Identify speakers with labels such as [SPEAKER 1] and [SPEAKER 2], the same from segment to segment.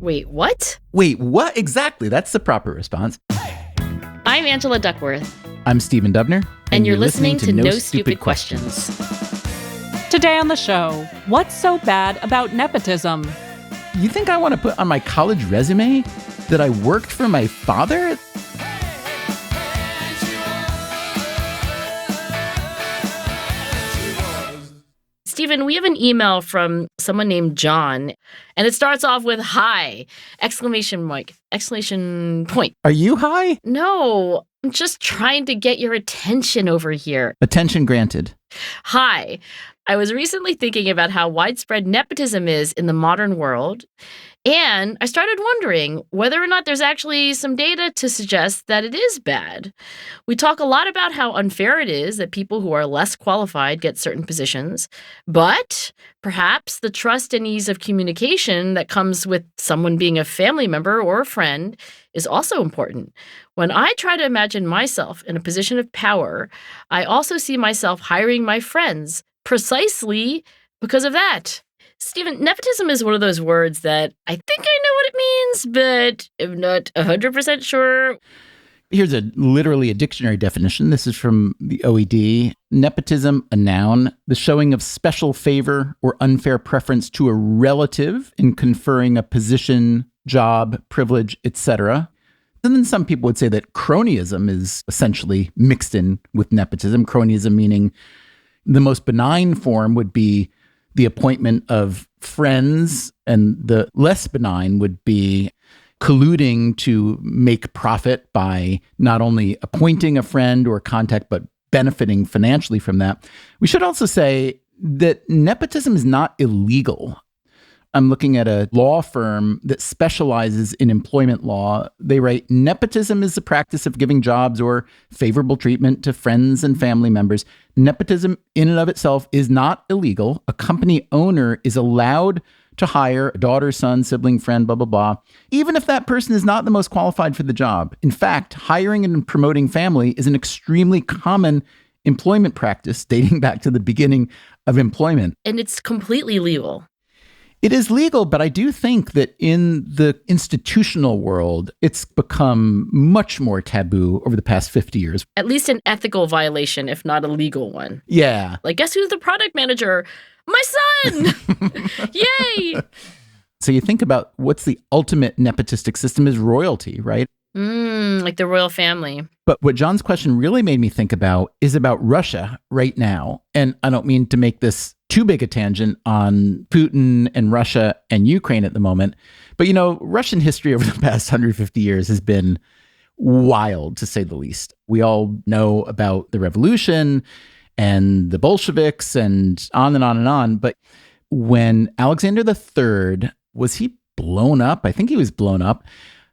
[SPEAKER 1] Wait, what?
[SPEAKER 2] Wait, what? Exactly. That's the proper response.
[SPEAKER 1] I'm Angela Duckworth.
[SPEAKER 2] I'm Stephen Dubner.
[SPEAKER 1] And you're listening to No Stupid Questions.
[SPEAKER 3] Today on the show, what's so bad about nepotism?
[SPEAKER 2] You think I want to put on my college resume that I worked for my father?
[SPEAKER 1] Stephen, we have an email from someone named John, and it starts off with "Hi!" Exclamation point.
[SPEAKER 2] Are you high?
[SPEAKER 1] No, I'm just trying to get your attention over here.
[SPEAKER 2] Attention granted.
[SPEAKER 1] Hi. I was recently thinking about how widespread nepotism is in the modern world, and I started wondering whether or not there's actually some data to suggest that it is bad. We talk a lot about how unfair it is that people who are less qualified get certain positions, but perhaps the trust and ease of communication that comes with someone being a family member or a friend is also important. When I try to imagine myself in a position of power, I also see myself hiring my friends precisely because of that. Stephen, nepotism is one of those words that I think I know what it means, but I'm not 100% sure.
[SPEAKER 2] Here's literally a dictionary definition. This is from the OED. Nepotism, a noun, the showing of special favor or unfair preference to a relative in conferring a position, job, privilege, etc. And then some people would say that cronyism is essentially mixed in with nepotism. Cronyism meaning the most benign form would be the appointment of friends, and the less benign would be colluding to make profit by not only appointing a friend or contact, but benefiting financially from that. We should also say that nepotism is not illegal. I'm looking at a law firm that specializes in employment law. They write, nepotism is the practice of giving jobs or favorable treatment to friends and family members. Nepotism in and of itself is not illegal. A company owner is allowed to hire a daughter, son, sibling, friend, blah, blah, blah, even if that person is not the most qualified for the job. In fact, hiring and promoting family is an extremely common employment practice dating back to the beginning of employment.
[SPEAKER 1] And it's completely legal.
[SPEAKER 2] It is legal, but I do think that in the institutional world, it's become much more taboo over the past 50 years.
[SPEAKER 1] At least an ethical violation, if not a legal one.
[SPEAKER 2] Yeah.
[SPEAKER 1] Like, guess who's the product manager? My son! Yay!
[SPEAKER 2] So you think about what's the ultimate nepotistic system is royalty, right?
[SPEAKER 1] Like the royal family.
[SPEAKER 2] But what John's question really made me think about is about Russia right now. And I don't mean to make this too big a tangent on Putin and Russia and Ukraine at the moment. But, Russian history over the past 150 years has been wild, to say the least. We all know about the revolution and the Bolsheviks and on and on and on. But when Alexander III, was he blown up? I think he was blown up.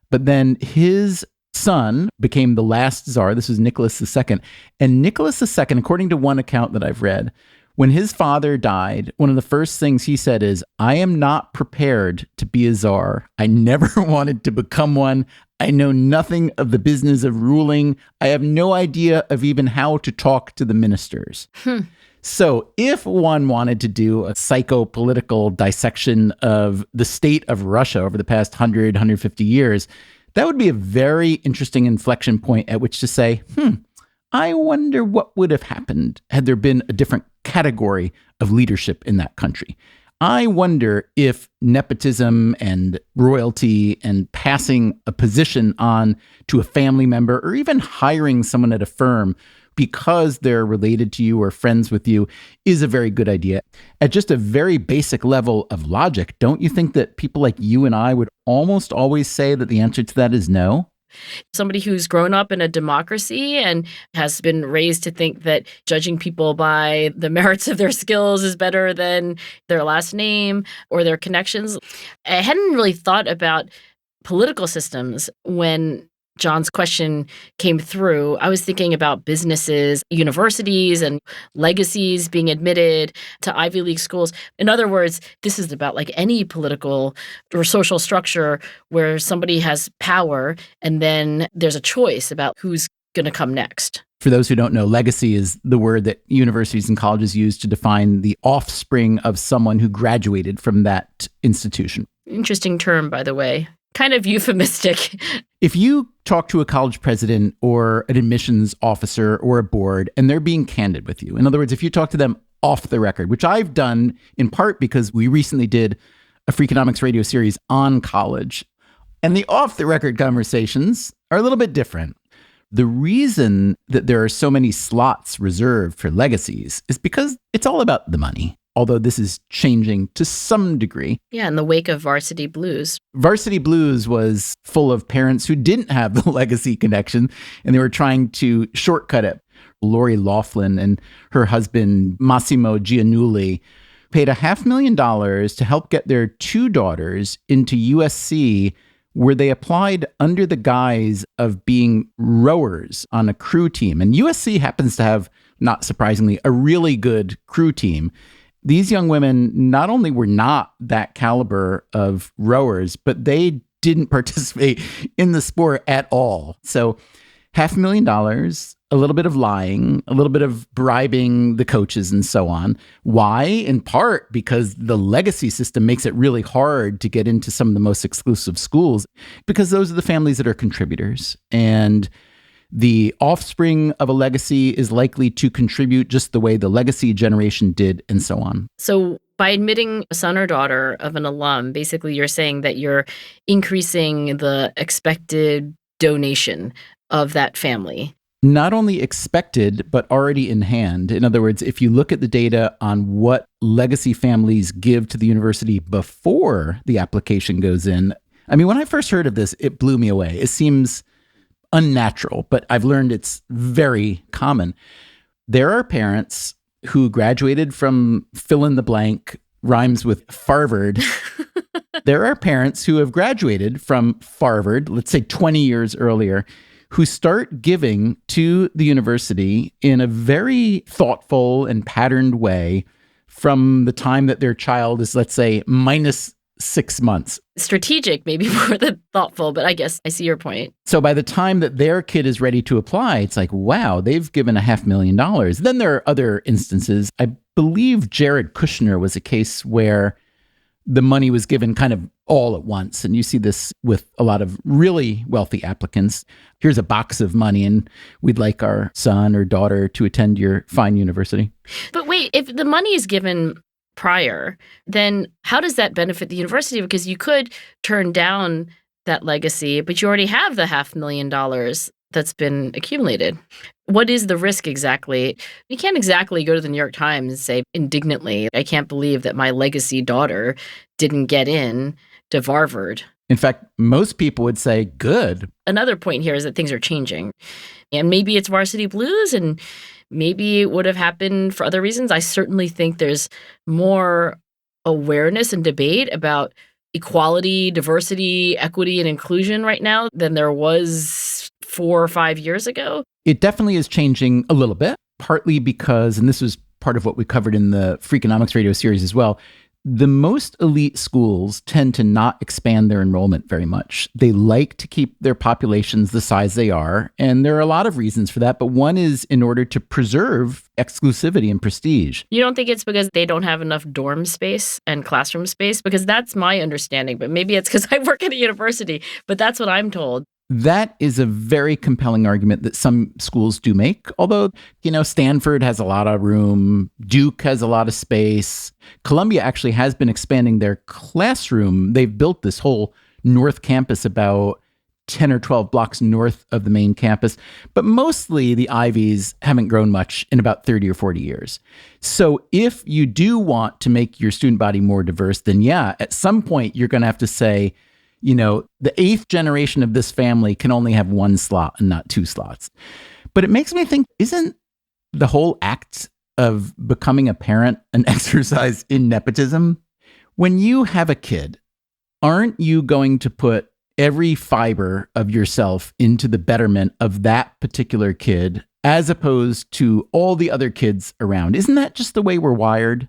[SPEAKER 2] But then his son became the last czar. This was Nicholas II. And Nicholas II, according to one account that I've read, when his father died, one of the first things he said is, I am not prepared to be a czar. I never wanted to become one. I know nothing of the business of ruling. I have no idea of even how to talk to the ministers. So if one wanted to do a psychopolitical dissection of the state of Russia over the past 100, 150 years, that would be a very interesting inflection point at which to say, I wonder what would have happened had there been a different category of leadership in that country. I wonder if nepotism and royalty and passing a position on to a family member or even hiring someone at a firm because they're related to you or friends with you is a very good idea. At just a very basic level of logic, don't you think that people like you and I would almost always say that the answer to that is no?
[SPEAKER 1] Somebody who's grown up in a democracy and has been raised to think that judging people by the merits of their skills is better than their last name or their connections. I hadn't really thought about political systems when John's question came through. I was thinking about businesses, universities, and legacies being admitted to Ivy League schools. In other words, this is about like any political or social structure where somebody has power and then there's a choice about who's going to come next.
[SPEAKER 2] For those who don't know, legacy is the word that universities and colleges use to define the offspring of someone who graduated from that institution.
[SPEAKER 1] Interesting term, by the way. Kind of euphemistic.
[SPEAKER 2] If you talk to a college president or an admissions officer or a board and they're being candid with you, in other words, if you talk to them off the record, which I've done in part because we recently did a Freakonomics radio series on college, and the off the record conversations are a little bit different. The reason that there are so many slots reserved for legacies is because it's all about the money. Although this is changing to some degree.
[SPEAKER 1] Yeah, in the wake of Varsity Blues.
[SPEAKER 2] Varsity Blues was full of parents who didn't have the legacy connection, and they were trying to shortcut it. Lori Loughlin and her husband, Massimo Giannulli, paid $500,000 to help get their two daughters into USC, where they applied under the guise of being rowers on a crew team. And USC happens to have, not surprisingly, a really good crew team. These young women not only were not that caliber of rowers, but they didn't participate in the sport at all. So $500,000, a little bit of lying, a little bit of bribing the coaches and so on. Why? In part because the legacy system makes it really hard to get into some of the most exclusive schools, because those are the families that are contributors. And the offspring of a legacy is likely to contribute just the way the legacy generation did, and so on.
[SPEAKER 1] So by admitting a son or daughter of an alum, basically you're saying that you're increasing the expected donation of that family.
[SPEAKER 2] Not only expected, but already in hand. In other words, if you look at the data on what legacy families give to the university before the application goes in, I mean, when I first heard of this, it blew me away. It seems unnatural, but I've learned it's very common. There are parents who graduated from fill in the blank, rhymes with Farvard. There are parents who have graduated from Farvard, let's say 20 years earlier, who start giving to the university in a very thoughtful and patterned way from the time that their child is, let's say, minus 6 months.
[SPEAKER 1] Strategic, maybe more than thoughtful, but I guess I see your point.
[SPEAKER 2] So by the time that their kid is ready to apply, it's like, wow, they've given $500,000. Then there are other instances. I believe Jared Kushner was a case where the money was given kind of all at once. And you see this with a lot of really wealthy applicants. Here's a box of money, and we'd like our son or daughter to attend your fine university.
[SPEAKER 1] But wait, if the money is given prior, then how does that benefit the university? Because you could turn down that legacy, but you already have the $500,000 that's been accumulated. What is the risk exactly? You can't exactly go to the New York Times and say indignantly, I can't believe that my legacy daughter didn't get in to Harvard.
[SPEAKER 2] In fact, most people would say, good.
[SPEAKER 1] Another point here is that things are changing. And maybe it's Varsity Blues, and maybe it would have happened for other reasons. I certainly think there's more awareness and debate about equality, diversity, equity, and inclusion right now than there was 4 or 5 years ago.
[SPEAKER 2] It definitely is changing a little bit, partly because, and this was part of what we covered in the Freakonomics radio series as well, the most elite schools tend to not expand their enrollment very much. They like to keep their populations the size they are, and there are a lot of reasons for that, but one is in order to preserve exclusivity and prestige.
[SPEAKER 1] You don't think it's because they don't have enough dorm space and classroom space? Because that's my understanding, but maybe it's because I work at a university, but that's what I'm told.
[SPEAKER 2] That is a very compelling argument that some schools do make. Although, Stanford has a lot of room. Duke has a lot of space. Columbia actually has been expanding their classroom. They've built this whole North Campus about 10 or 12 blocks north of the main campus. But mostly the Ivies haven't grown much in about 30 or 40 years. So if you do want to make your student body more diverse, then yeah, at some point you're going to have to say, the 8th generation of this family can only have 1 slot and not 2 slots. But it makes me think, isn't the whole act of becoming a parent an exercise in nepotism? When you have a kid, aren't you going to put every fiber of yourself into the betterment of that particular kid as opposed to all the other kids around? Isn't that just the way we're wired?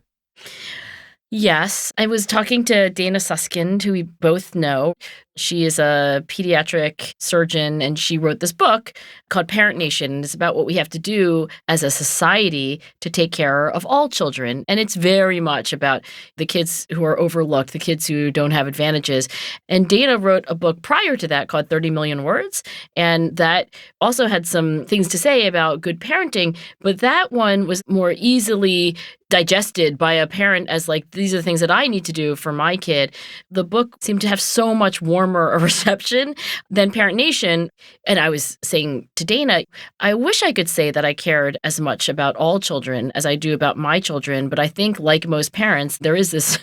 [SPEAKER 1] Yes. I was talking to Dana Suskind, who we both know. She is a pediatric surgeon, and she wrote this book called Parent Nation. And it's about what we have to do as a society to take care of all children. And it's very much about the kids who are overlooked, the kids who don't have advantages. And Dana wrote a book prior to that called 30 Million Words. And that also had some things to say about good parenting. But that one was more easily digested by a parent as like, these are the things that I need to do for my kid. The book seemed to have so much warmer a reception than Parent Nation. And I was saying to Dana, I wish I could say that I cared as much about all children as I do about my children. But I think like most parents, there is this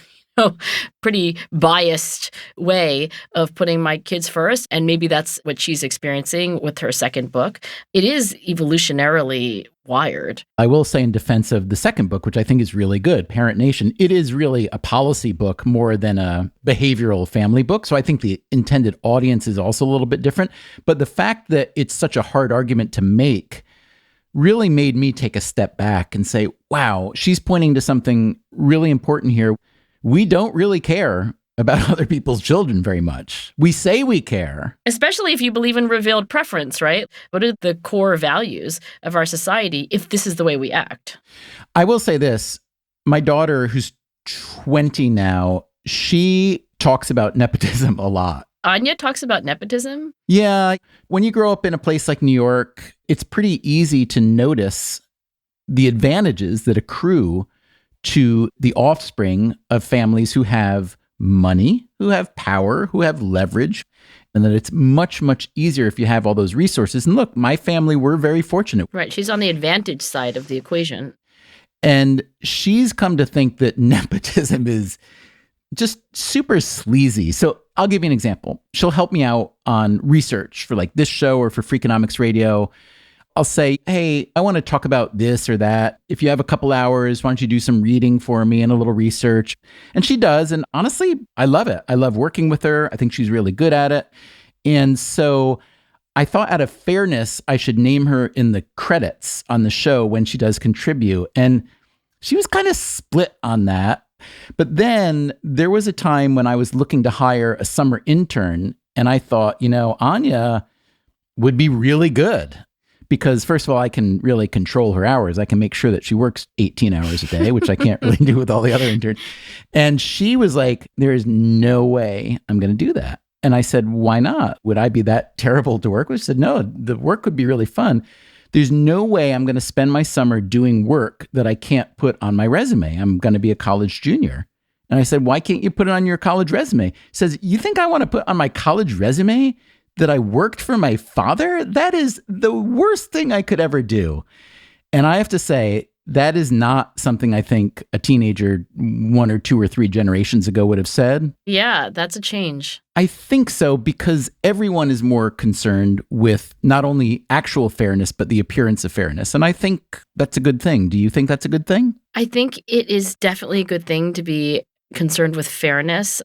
[SPEAKER 1] pretty biased way of putting my kids first. And maybe that's what she's experiencing with her second book. It is evolutionarily wired.
[SPEAKER 2] I will say in defense of the second book, which I think is really good, Parent Nation, it is really a policy book more than a behavioral family book. So I think the intended audience is also a little bit different. But the fact that it's such a hard argument to make really made me take a step back and say, wow, she's pointing to something really important here. We don't really care about other people's children very much. We say we care.
[SPEAKER 1] Especially if you believe in revealed preference, right? What are the core values of our society if this is the way we act?
[SPEAKER 2] I will say this. My daughter, who's 20 now, she talks about nepotism a lot.
[SPEAKER 1] Anya talks about nepotism?
[SPEAKER 2] Yeah. When you grow up in a place like New York, it's pretty easy to notice the advantages that accrue to the offspring of families who have money, who have power, who have leverage, and that it's much, much easier if you have all those resources. And look, my family, we're very fortunate.
[SPEAKER 1] Right. She's on the advantage side of the equation.
[SPEAKER 2] And she's come to think that nepotism is just super sleazy. So I'll give you an example. She'll help me out on research for like this show or for Freakonomics Radio. I'll say, hey, I want to talk about this or that. If you have a couple hours, why don't you do some reading for me and a little research? And she does. And honestly, I love it. I love working with her. I think she's really good at it. And so I thought out of fairness, I should name her in the credits on the show when she does contribute. And she was kind of split on that. But then there was a time when I was looking to hire a summer intern. And I thought, Anya would be really good. Because first of all, I can really control her hours. I can make sure that she works 18 hours a day, which I can't really do with all the other interns. And she was like, there is no way I'm going to do that. And I said, why not? Would I be that terrible to work with? She said, no, the work would be really fun. There's no way I'm going to spend my summer doing work that I can't put on my resume. I'm going to be a college junior. And I said, why can't you put it on your college resume? She says, you think I want to put on my college resume that I worked for my father? That is the worst thing I could ever do. And I have to say, that is not something I think a teenager 1 or 2 or 3 generations ago would have said.
[SPEAKER 1] Yeah, that's a change.
[SPEAKER 2] I think so, because everyone is more concerned with not only actual fairness, but the appearance of fairness. And I think that's a good thing. Do you think that's a good thing?
[SPEAKER 1] I think it is definitely a good thing to be concerned with fairness.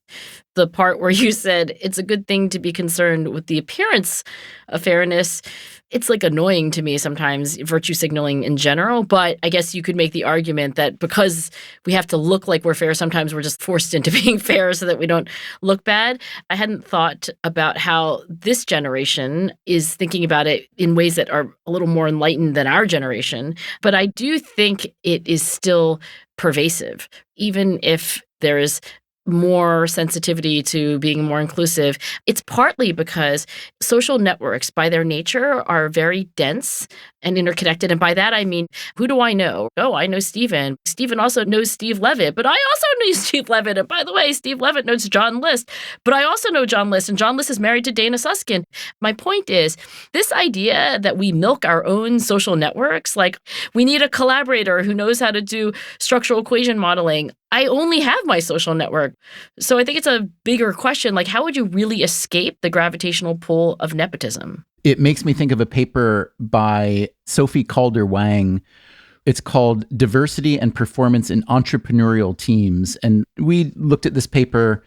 [SPEAKER 1] The part where you said it's a good thing to be concerned with the appearance of fairness, it's like annoying to me sometimes, virtue signaling in general. But I guess you could make the argument that because we have to look like we're fair, sometimes we're just forced into being fair so that we don't look bad. I hadn't thought about how this generation is thinking about it in ways that are a little more enlightened than our generation. But I do think it is still pervasive, even if there is more sensitivity to being more inclusive. It's partly because social networks, by their nature, are very dense and interconnected. And by that, I mean, who do I know? Oh, I know Stephen. Stephen also knows Steve Levitt, but I also know Steve Levitt. And by the way, Steve Levitt knows John List, but I also know John List, and John List is married to Dana Susskind. My point is, this idea that we milk our own social networks, like we need a collaborator who knows how to do structural equation modeling. I only have my social network. So I think it's a bigger question, like how would you really escape the gravitational pull of nepotism?
[SPEAKER 2] It makes me think of a paper by Sophie Calder-Wang. It's called Diversity and Performance in Entrepreneurial Teams. And we looked at this paper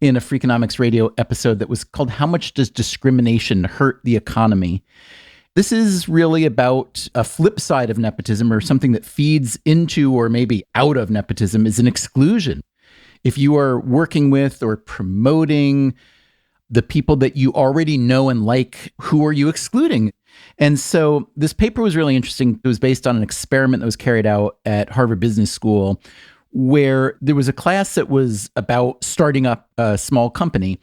[SPEAKER 2] in a Freakonomics Radio episode that was called How Much Does Discrimination Hurt the Economy? This is really about a flip side of nepotism, or something that feeds into or maybe out of nepotism, is an exclusion. If you are working with or promoting the people that you already know and like, who are you excluding? And so this paper was really interesting. It was based on an experiment that was carried out at Harvard Business School, where there was a class that was about starting up a small company.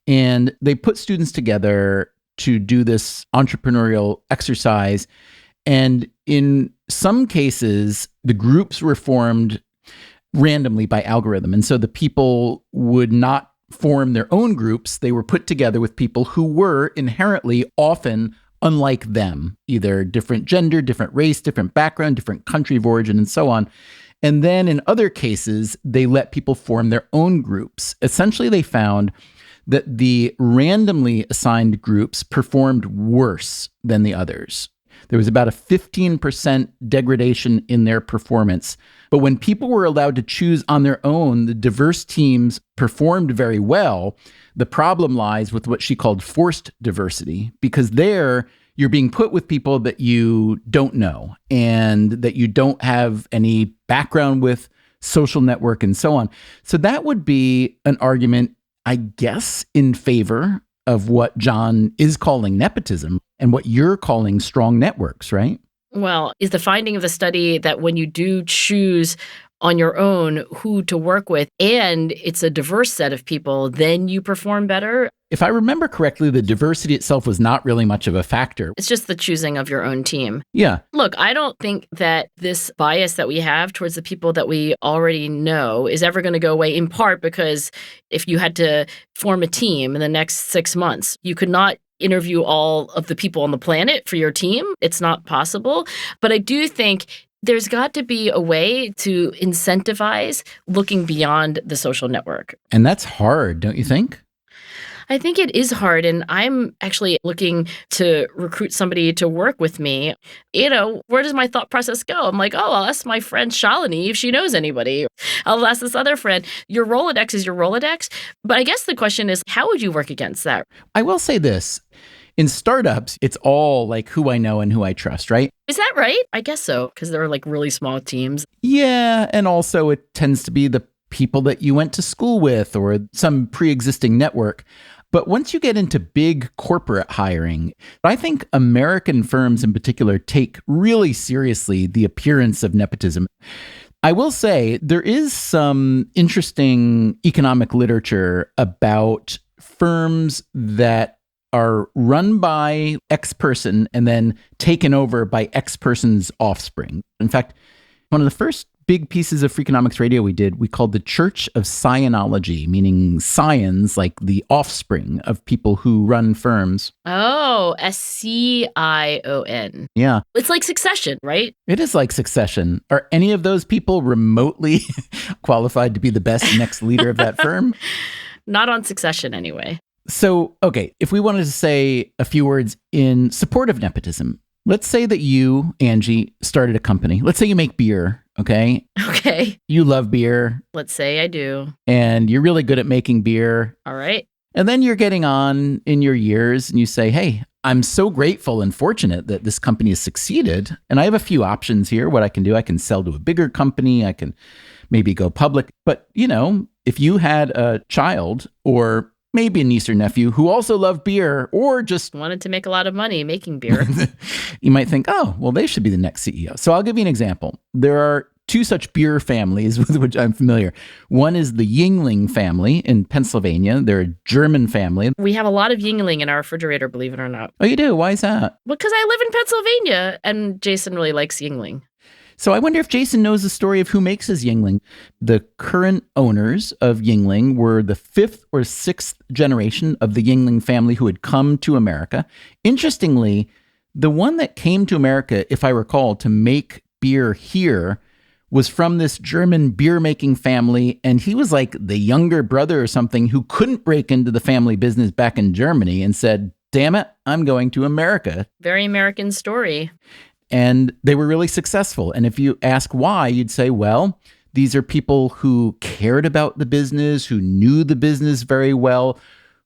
[SPEAKER 2] And they put students together to do this entrepreneurial exercise. And in some cases, the groups were formed randomly by algorithm. And so the people would not form their own groups. They were put together with people who were inherently often unlike them, either different gender, different race, different background, different country of origin, and so on. And then in other cases, they let people form their own groups. Essentially, they found that the randomly assigned groups performed worse than the others. There was about a 15% degradation in their performance. But when people were allowed to choose on their own, the diverse teams performed very well. The problem lies with what she called forced diversity, because there you're being put with people that you don't know and that you don't have any background with, social network, and so on. So that would be an argument, I guess, in favor of what John is calling nepotism and what you're calling strong networks, right?
[SPEAKER 1] Well, is the finding of the study that when you do choose on your own who to work with, and it's a diverse set of people, then you perform better?
[SPEAKER 2] If I remember correctly, the diversity itself was not really much of a factor.
[SPEAKER 1] It's just the choosing of your own team.
[SPEAKER 2] Yeah.
[SPEAKER 1] Look, I don't think that this bias that we have towards the people that we already know is ever going to go away, in part because if you had to form a team in the next 6 months, you could not interview all of the people on the planet for your team. It's not possible. But I do think there's got to be a way to incentivize looking beyond the social network.
[SPEAKER 2] And that's hard, don't you think?
[SPEAKER 1] I think it is hard, and I'm actually looking to recruit somebody to work with me. Where does my thought process go? I'm like, I'll ask my friend Shalini if she knows anybody. I'll ask this other friend. Your Rolodex is your Rolodex. But I guess the question is, how would you work against that?
[SPEAKER 2] I will say this. In startups, it's all like who I know and who I trust, right?
[SPEAKER 1] Is that right? I guess so, because they're like really small teams.
[SPEAKER 2] Yeah, and also it tends to be the people that you went to school with or some pre-existing network. But once you get into big corporate hiring, I think American firms in particular take really seriously the appearance of nepotism. I will say there is some interesting economic literature about firms that are run by X person and then taken over by X person's offspring. In fact, one of the first big pieces of Freakonomics Radio we called the Church of Scionology, meaning scions, like the offspring of people who run firms.
[SPEAKER 1] Oh, Scion.
[SPEAKER 2] Yeah.
[SPEAKER 1] It's like Succession, right?
[SPEAKER 2] It is like Succession. Are any of those people remotely qualified to be the best next leader of that firm?
[SPEAKER 1] Not on Succession, anyway.
[SPEAKER 2] So, okay, if we wanted to say a few words in support of nepotism, let's say that you, Angie, started a company. Let's say you make beer, okay?
[SPEAKER 1] Okay.
[SPEAKER 2] You love beer.
[SPEAKER 1] Let's say I do.
[SPEAKER 2] And you're really good at making beer.
[SPEAKER 1] All right.
[SPEAKER 2] And then you're getting on in your years and you say, hey, I'm so grateful and fortunate that this company has succeeded. And I have a few options here. What I can do, I can sell to a bigger company. I can maybe go public. But, if you had a child or maybe a niece or nephew who also loved beer or just
[SPEAKER 1] wanted to make a lot of money making beer,
[SPEAKER 2] you might think, oh, well, they should be the next CEO. So I'll give you an example. There are two such beer families with which I'm familiar. One is the Yuengling family in Pennsylvania. They're a German family.
[SPEAKER 1] We have a lot of Yuengling in our refrigerator, believe it or not.
[SPEAKER 2] Oh, you do? Why is that?
[SPEAKER 1] Because I live in Pennsylvania and Jason really likes Yuengling.
[SPEAKER 2] So I wonder if Jason knows the story of who makes his Yuengling. The current owners of Yuengling were the 5th or 6th generation of the Yuengling family who had come to America. Interestingly, the one that came to America, if I recall, to make beer here was from this German beer-making family, and he was like the younger brother or something who couldn't break into the family business back in Germany and said, damn it, I'm going to America.
[SPEAKER 1] Very American story.
[SPEAKER 2] And they were really successful. And if you ask why, you'd say, well, these are people who cared about the business, who knew the business very well,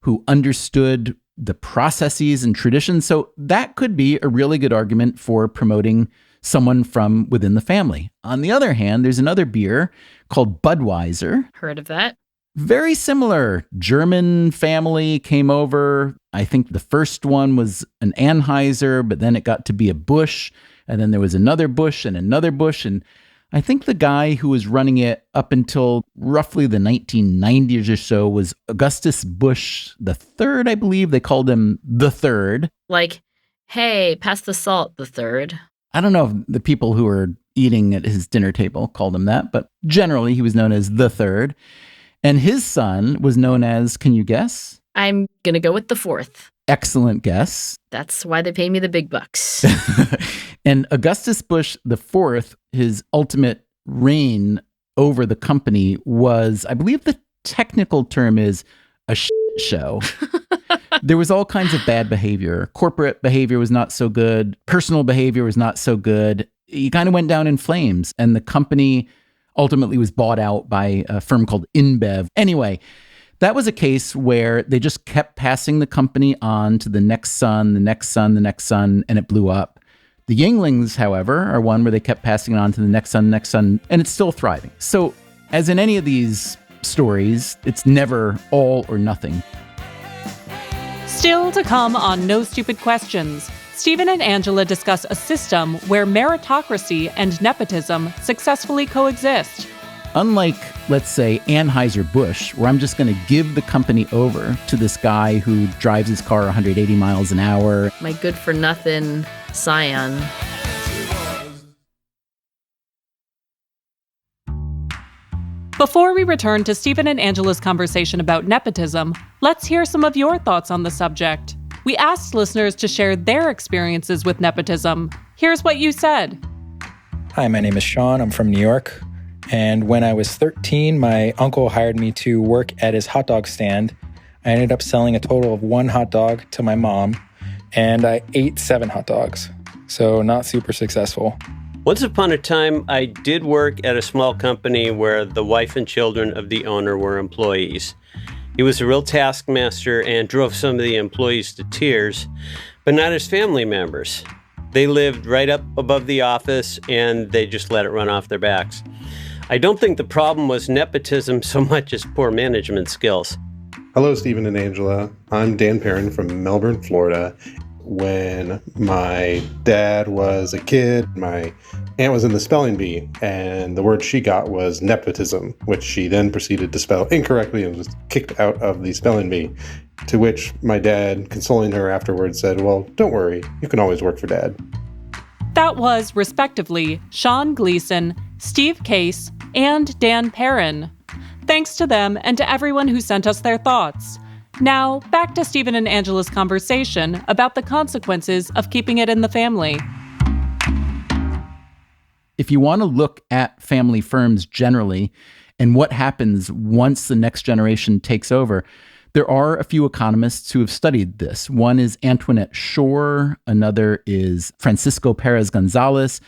[SPEAKER 2] who understood the processes and traditions. So that could be a really good argument for promoting someone from within the family. On the other hand, there's another beer called Budweiser.
[SPEAKER 1] Heard of that.
[SPEAKER 2] Very similar. German family came over. I think the first one was an Anheuser, but then it got to be a Busch, and then there was another Busch and another Busch. And I think the guy who was running it up until roughly the 1990s or so was Augustus Busch the Third, I believe. They called him the Third.
[SPEAKER 1] Like, hey, pass the salt, the third.
[SPEAKER 2] I don't know if the people who were eating at his dinner table called him that, but generally he was known as the Third. And his son was known as, can you guess?
[SPEAKER 1] I'm going to go with the fourth.
[SPEAKER 2] Excellent guess.
[SPEAKER 1] That's why they pay me the big bucks.
[SPEAKER 2] And Augustus Busch IV, his ultimate reign over the company was, I believe the technical term is a shit show. There was all kinds of bad behavior. Corporate behavior was not so good. Personal behavior was not so good. He kind of went down in flames, and the company ultimately was bought out by a firm called InBev. Anyway, that was a case where they just kept passing the company on to the next son, the next son, the next son, and it blew up. The Yinglings, however, are one where they kept passing it on to the next son, and it's still thriving. So, as in any of these stories, it's never all or nothing.
[SPEAKER 3] Still to come on No Stupid Questions, Stephen and Angela discuss a system where meritocracy and nepotism successfully coexist.
[SPEAKER 2] Unlike, let's say, Anheuser-Busch, where I'm just going to give the company over to this guy who drives his car 180 miles an hour.
[SPEAKER 1] My good-for-nothing scion.
[SPEAKER 3] Before we return to Stephen and Angela's conversation about nepotism, let's hear some of your thoughts on the subject. We asked listeners to share their experiences with nepotism. Here's what you said.
[SPEAKER 4] Hi, my name is Sean. I'm from New York. And when I was 13, my uncle hired me to work at his hot dog stand. I ended up selling a total of 1 hot dog to my mom, and I ate 7 hot dogs. So not super successful.
[SPEAKER 5] Once upon a time, I did work at a small company where the wife and children of the owner were employees. He was a real taskmaster and drove some of the employees to tears, but not his family members. They lived right up above the office, and they just let it run off their backs. I don't think the problem was nepotism so much as poor management skills.
[SPEAKER 6] Hello, Stephen and Angela. I'm Dan Perrin from Melbourne, Florida. When my dad was a kid, my aunt was in the spelling bee, and the word she got was nepotism, which she then proceeded to spell incorrectly and was kicked out of the spelling bee. To which my dad, consoling her afterwards, said, "Well, don't worry, you can always work for Dad."
[SPEAKER 3] That was, respectively, Sean Gleason, Steve Case, and Dan Perrin. Thanks to them and to everyone who sent us their thoughts. Now, back to Stephen and Angela's conversation about the consequences of keeping it in the family.
[SPEAKER 2] If you want to look at family firms generally and what happens once the next generation takes over, there are a few economists who have studied this. One is Antoinette Shore, another is Francisco Perez Gonzalez.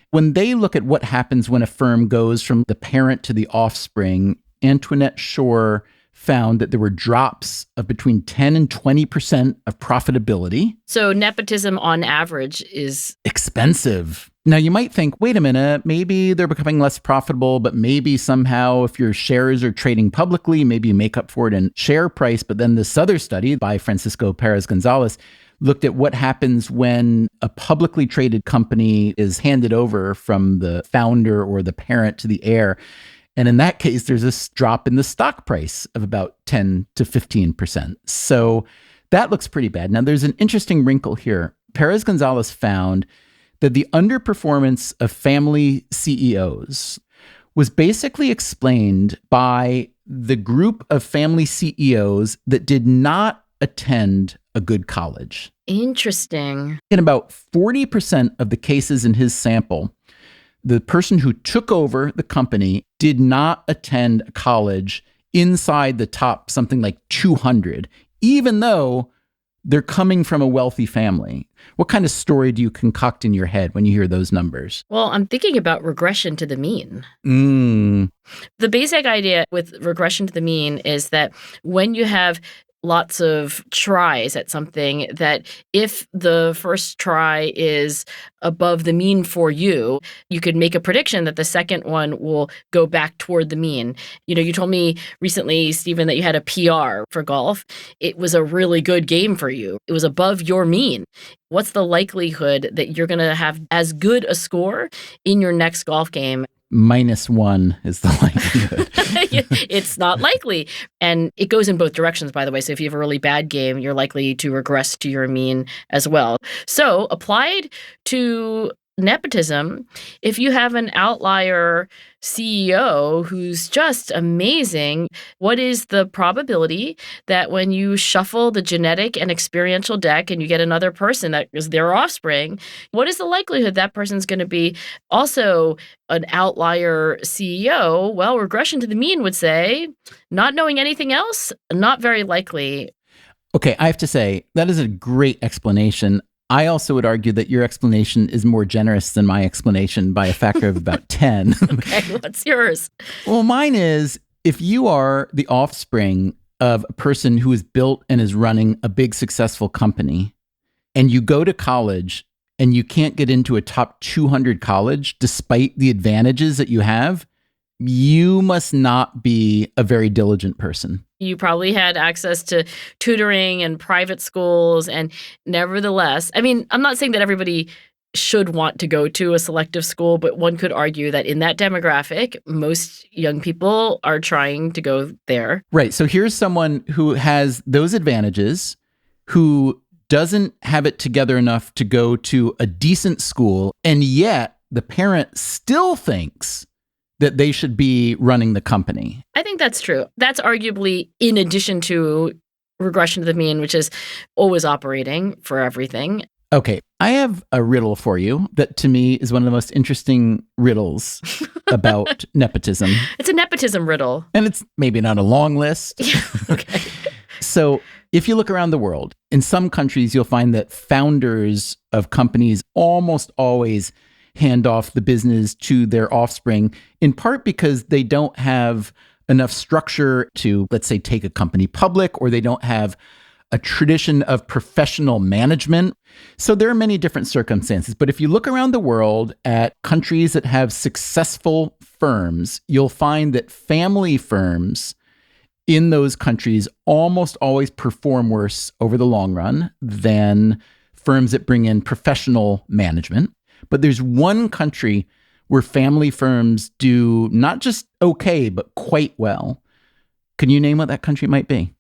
[SPEAKER 2] When they look at what happens when a firm goes from the parent to the offspring, Antoinette Shore found that there were drops of between 10 and 20% of profitability.
[SPEAKER 1] So nepotism on average is
[SPEAKER 2] expensive. Now you might think, wait a minute, maybe they're becoming less profitable, but maybe somehow if your shares are trading publicly, maybe you make up for it in share price. But then this other study by Francisco Perez Gonzalez looked at what happens when a publicly traded company is handed over from the founder or the parent to the heir. And in that case, there's this drop in the stock price of about 10 to 15%. So that looks pretty bad. Now, there's an interesting wrinkle here. Perez Gonzalez found that the underperformance of family CEOs was basically explained by the group of family CEOs that did not attend a good college.
[SPEAKER 1] interesting.
[SPEAKER 2] In about 40% of the cases in his sample, the person who took over the company did not attend college inside the top something like 200, even though they're coming from a wealthy family. What kind of story do you concoct in your head when you hear those numbers?
[SPEAKER 1] Well, I'm thinking about regression to the mean.
[SPEAKER 2] Mm.
[SPEAKER 1] The basic idea with regression to the mean is that when you have lots of tries at something, that if the first try is above the mean for you, you could make a prediction that the second one will go back toward the mean. You told me recently, Stephen, that you had a PR for golf. It was a really good game for you. It was above your mean. What's the likelihood that you're going to have as good a score in your next golf game?
[SPEAKER 2] -1 is the likelihood.
[SPEAKER 1] It's not likely. And it goes in both directions, by the way. So if you have a really bad game, you're likely to regress to your mean as well. So applied to nepotism, if you have an outlier CEO who's just amazing, what is the probability that when you shuffle the genetic and experiential deck and you get another person that is their offspring, what is the likelihood that person's going to be also an outlier CEO? Well, regression to the mean would say, not knowing anything else, not very likely.
[SPEAKER 2] Okay, I have to say, that is a great explanation. I also would argue that your explanation is more generous than my explanation by a factor of about 10.
[SPEAKER 1] Okay, what's yours?
[SPEAKER 2] Well, mine is, if you are the offspring of a person who is built and is running a big successful company, and you go to college and you can't get into a top 200 college despite the advantages that you have, you must not be a very diligent person.
[SPEAKER 1] You probably had access to tutoring and private schools, and nevertheless, I mean, I'm not saying that everybody should want to go to a selective school, but one could argue that in that demographic, most young people are trying to go there.
[SPEAKER 2] Right. So here's someone who has those advantages, who doesn't have it together enough to go to a decent school, and yet the parent still thinks that they should be running the company.
[SPEAKER 1] I think that's true. That's arguably in addition to regression to the mean, which is always operating for everything.
[SPEAKER 2] Okay, I have a riddle for you that to me is one of the most interesting riddles about nepotism.
[SPEAKER 1] It's a nepotism riddle.
[SPEAKER 2] And it's maybe not a long list.
[SPEAKER 1] Okay.
[SPEAKER 2] So if you look around the world, in some countries, you'll find that founders of companies almost always hand off the business to their offspring, in part because they don't have enough structure to, let's say, take a company public, or they don't have a tradition of professional management. So there are many different circumstances. But if you look around the world at countries that have successful firms, you'll find that family firms in those countries almost always perform worse over the long run than firms that bring in professional management. But there's one country where family firms do not just okay, but quite well. Can you name what that country might be?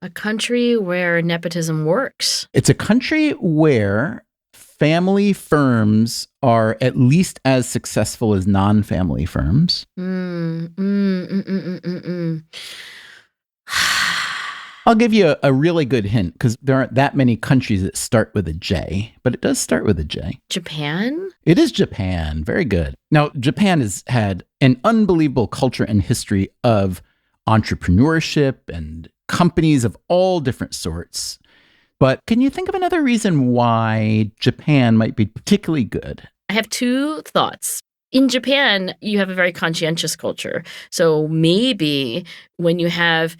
[SPEAKER 1] A country where nepotism works.
[SPEAKER 2] It's a country where family firms are at least as successful as non-family firms. I'll give you a really good hint, because there aren't that many countries that start with a J, but it does start with a J.
[SPEAKER 1] Japan?
[SPEAKER 2] It is Japan. Very good. Now, Japan has had an unbelievable culture and history of entrepreneurship and companies of all different sorts. But can you think of another reason why Japan might be particularly good?
[SPEAKER 1] I have two thoughts. In Japan, you have a very conscientious culture. So maybe when you have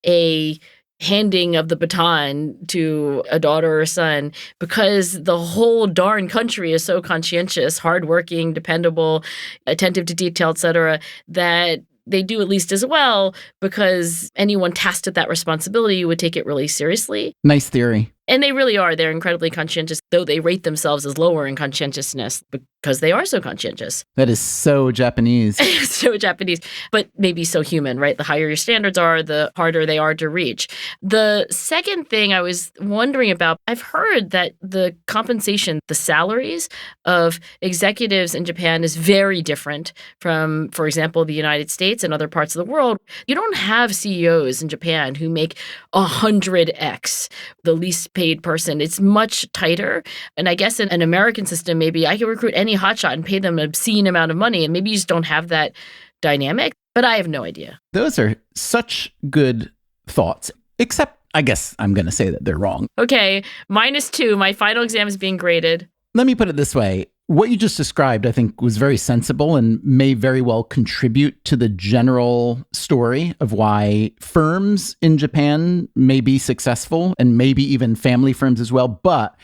[SPEAKER 1] a handing of the baton to a daughter or son, because the whole darn country is so conscientious, hardworking, dependable, attentive to detail, etc., that they do at least as well, because anyone tasked with that responsibility would take it really seriously.
[SPEAKER 2] Nice theory.
[SPEAKER 1] And they really are. They're incredibly conscientious, though they rate themselves as lower in conscientiousness because they are so conscientious.
[SPEAKER 2] That is so Japanese.
[SPEAKER 1] So Japanese, but maybe so human, right? The higher your standards are, the harder they are to reach. The second thing I was wondering about, I've heard that the compensation, the salaries of executives in Japan is very different from, for example, the United States and other parts of the world. You don't have CEOs in Japan who make 100x the least paid person. It's much tighter. And I guess in an American system, maybe I could recruit any hotshot and pay them an obscene amount of money. And maybe you just don't have that dynamic. But I have no idea.
[SPEAKER 2] Those are such good thoughts, except I guess I'm going to say that they're wrong.
[SPEAKER 1] Okay, -2. My final exam is being graded.
[SPEAKER 2] Let me put it this way. what you just described, I think, was very sensible and may very well contribute to the general story of why firms in Japan may be successful and maybe even family firms as well. But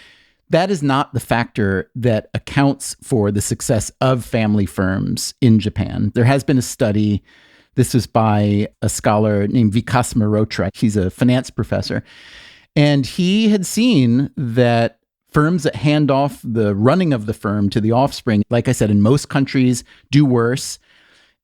[SPEAKER 2] that is not the factor that accounts for the success of family firms in Japan. There has been a study. This was by a scholar named Vikas Mehrotra. He's a finance professor. And he had seen that firms that hand off the running of the firm to the offspring, like I said, in most countries do worse.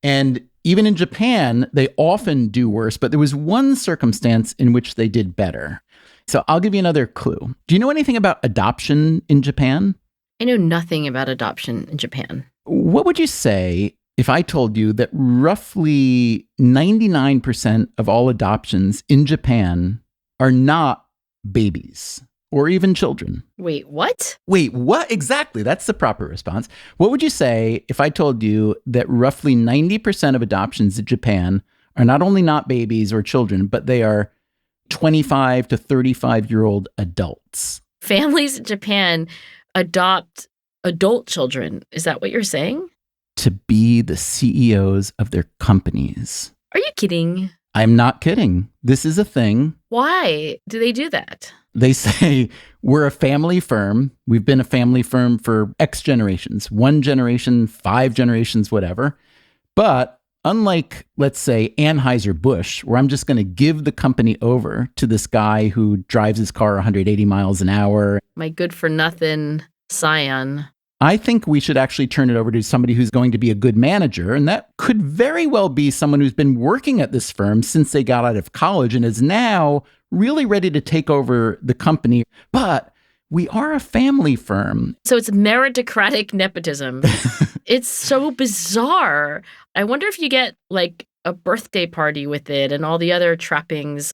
[SPEAKER 2] And even in Japan, they often do worse. But there was one circumstance in which they did better. So I'll give you another clue. Do you know anything about adoption in Japan?
[SPEAKER 1] I know nothing about adoption in Japan.
[SPEAKER 2] What would you say if I told you that roughly 99% of all adoptions in Japan are not babies or even children?
[SPEAKER 1] Wait, what?
[SPEAKER 2] Wait, what? Exactly. That's the proper response. What would you say if I told you that roughly 90% of adoptions in Japan are not only not babies or children, but they are 25 to 35-year-old adults?
[SPEAKER 1] Families in Japan adopt adult children. Is that what you're saying?
[SPEAKER 2] To be the CEOs of their companies.
[SPEAKER 1] Are you kidding?
[SPEAKER 2] I'm not kidding. This is a thing.
[SPEAKER 1] Why do they do that?
[SPEAKER 2] They say, we're a family firm. We've been a family firm for X generations, 1 generation, 5 generations, whatever. But unlike, let's say, Anheuser-Busch, where I'm just going to give the company over to this guy who drives his car 180 miles an hour.
[SPEAKER 1] My good-for-nothing scion.
[SPEAKER 2] I think we should actually turn it over to somebody who's going to be a good manager. And that could very well be someone who's been working at this firm since they got out of college and is now really ready to take over the company. But we are a family firm.
[SPEAKER 1] So it's meritocratic nepotism. It's so bizarre. I wonder if you get like a birthday party with it and all the other trappings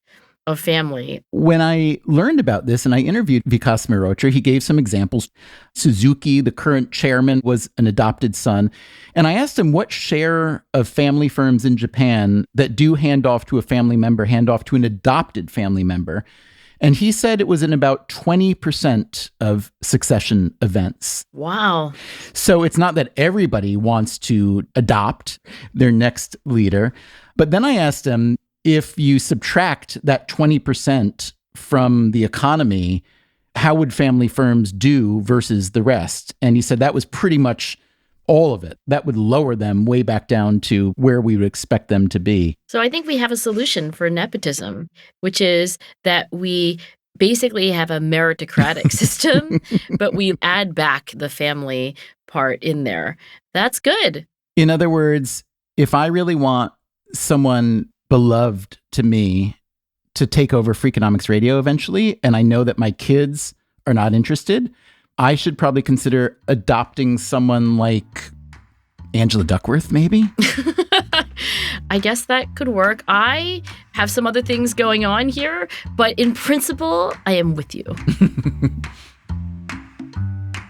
[SPEAKER 1] of family.
[SPEAKER 2] When I learned about this and I interviewed Vikas Mehrotra, he gave some examples. Suzuki, the current chairman, was an adopted son. And I asked him what share of family firms in Japan that do hand off to a family member, hand off to an adopted family member. And he said it was in about 20% of succession events.
[SPEAKER 1] Wow.
[SPEAKER 2] So it's not that everybody wants to adopt their next leader. But then I asked him, if you subtract that 20% from the economy, how would family firms do versus the rest? And he said that was pretty much all of it. That would lower them way back down to where we would expect them to be.
[SPEAKER 1] So I think we have a solution for nepotism, which is that we basically have a meritocratic system, but we add back the family part in there. That's good.
[SPEAKER 2] In other words, if I really want someone beloved to me to take over Freakonomics Radio eventually, and I know that my kids are not interested, I should probably consider adopting someone like Angela Duckworth, maybe?
[SPEAKER 1] I guess that could work. I have some other things going on here, but in principle, I am with you.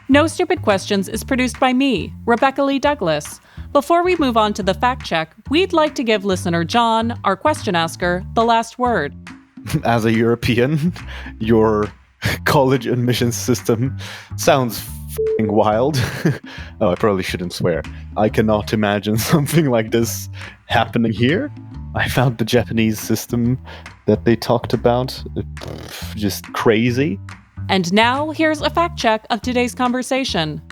[SPEAKER 3] No Stupid Questions is produced by me, Rebecca Lee Douglas. Before we move on to the fact check, we'd like to give listener John, our question asker, the last word.
[SPEAKER 7] As a European, your college admissions system sounds f***ing wild. Oh, I probably shouldn't swear. I cannot imagine something like this happening here. I found the Japanese system that they talked about just crazy.
[SPEAKER 3] And now, here's a fact check of today's conversation.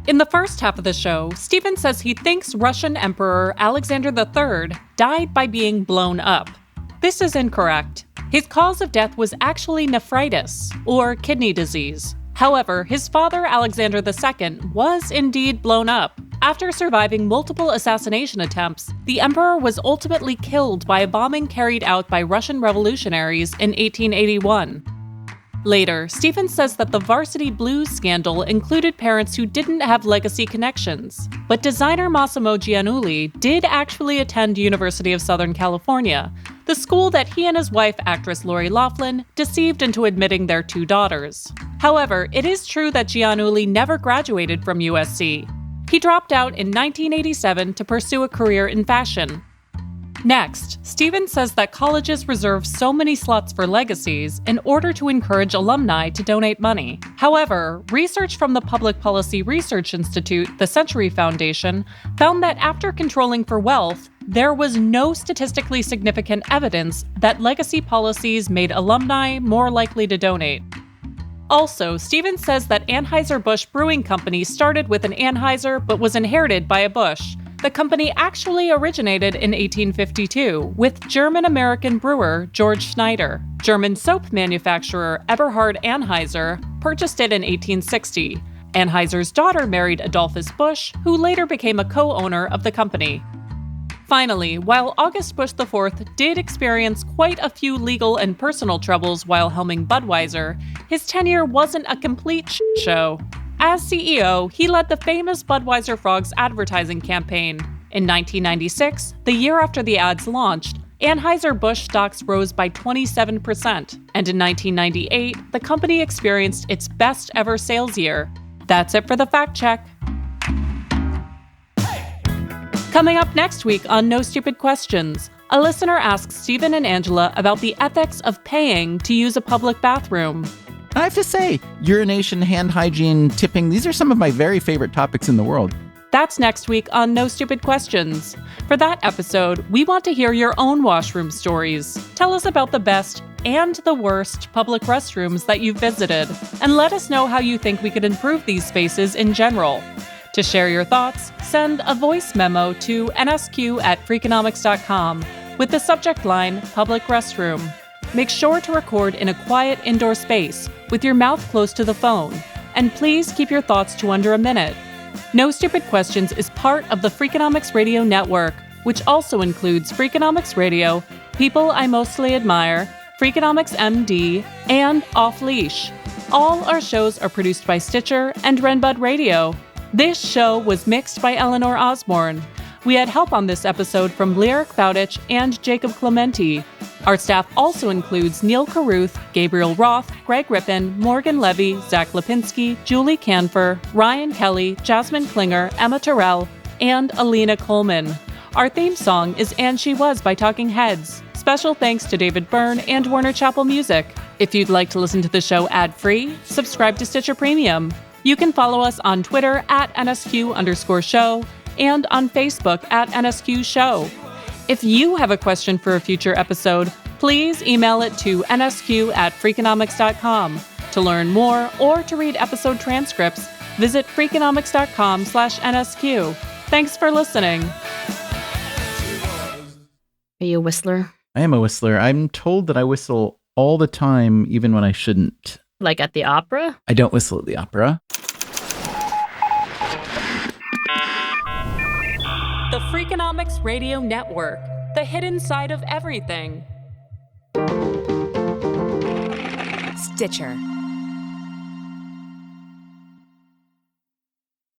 [SPEAKER 3] In the first half of the show, Stephen says he thinks Russian Emperor Alexander III died by being blown up. This is incorrect. His cause of death was actually nephritis, or kidney disease. However, his father Alexander II was indeed blown up. After surviving multiple assassination attempts, the emperor was ultimately killed by a bombing carried out by Russian revolutionaries in 1881. Later, Stephen says that the Varsity Blues scandal included parents who didn't have legacy connections. But designer Massimo Giannulli did actually attend University of Southern California, the school that he and his wife, actress Lori Loughlin, deceived into admitting their 2 daughters. However, it is true that Giannulli never graduated from USC. He dropped out in 1987 to pursue a career in fashion. Next, Stephen says that colleges reserve so many slots for legacies in order to encourage alumni to donate money. However, research from the Public Policy Research Institute, the Century Foundation, found that after controlling for wealth, there was no statistically significant evidence that legacy policies made alumni more likely to donate. Also, Stephen says that Anheuser-Busch Brewing Company started with an Anheuser but was inherited by a Busch. The company actually originated in 1852 with German-American brewer George Schneider. German soap manufacturer Eberhard Anheuser purchased it in 1860. Anheuser's daughter married Adolphus Busch, who later became a co-owner of the company. Finally, while August Busch IV did experience quite a few legal and personal troubles while helming Budweiser, his tenure wasn't a complete show. As CEO, he led the famous Budweiser Frogs advertising campaign. In 1996, the year after the ads launched, Anheuser-Busch stocks rose by 27%, and in 1998, the company experienced its best ever sales year. That's it for the fact check. Coming up next week on No Stupid Questions, a listener asks Stephen and Angela about the ethics of paying to use a public bathroom.
[SPEAKER 2] I have to say, urination, hand hygiene, tipping, these are some of my very favorite topics in the world.
[SPEAKER 3] That's next week on No Stupid Questions. For that episode, we want to hear your own washroom stories. Tell us about the best and the worst public restrooms that you've visited, and let us know how you think we could improve these spaces in general. To share your thoughts, send a voice memo to nsq@freakonomics.com with the subject line Public Restroom. Make sure to record in a quiet indoor space with your mouth close to the phone, and please keep your thoughts to under a minute. No Stupid Questions is part of the Freakonomics Radio Network, which also includes Freakonomics Radio, People I Mostly Admire, Freakonomics MD, and Off Leash. All our shows are produced by Stitcher and Renbud Radio. This show was mixed by Eleanor Osborne. We had help on this episode from Lyric Bowditch and Jacob Clementi. Our staff also includes Neil Carruth, Gabriel Roth, Greg Rippin, Morgan Levy, Zach Lipinski, Julie Canfer, Ryan Kelly, Jasmine Klinger, Emma Terrell, and Alina Coleman. Our theme song is And She Was by Talking Heads. Special thanks to David Byrne and Warner Chappell Music. If you'd like to listen to the show ad-free, subscribe to Stitcher Premium. You can follow us on Twitter @NSQ_show and on Facebook @NSQ Show. If you have a question for a future episode, please email it to nsq@freakonomics.com. To learn more or to read episode transcripts, visit freakonomics.com/NSQ. Thanks for listening.
[SPEAKER 1] Are you a whistler?
[SPEAKER 2] I am a whistler. I'm told that I whistle all the time, even when I shouldn't.
[SPEAKER 1] Like at the opera?
[SPEAKER 2] I don't whistle at the opera.
[SPEAKER 3] The Freakonomics Radio Network, the hidden side of everything.
[SPEAKER 8] Stitcher.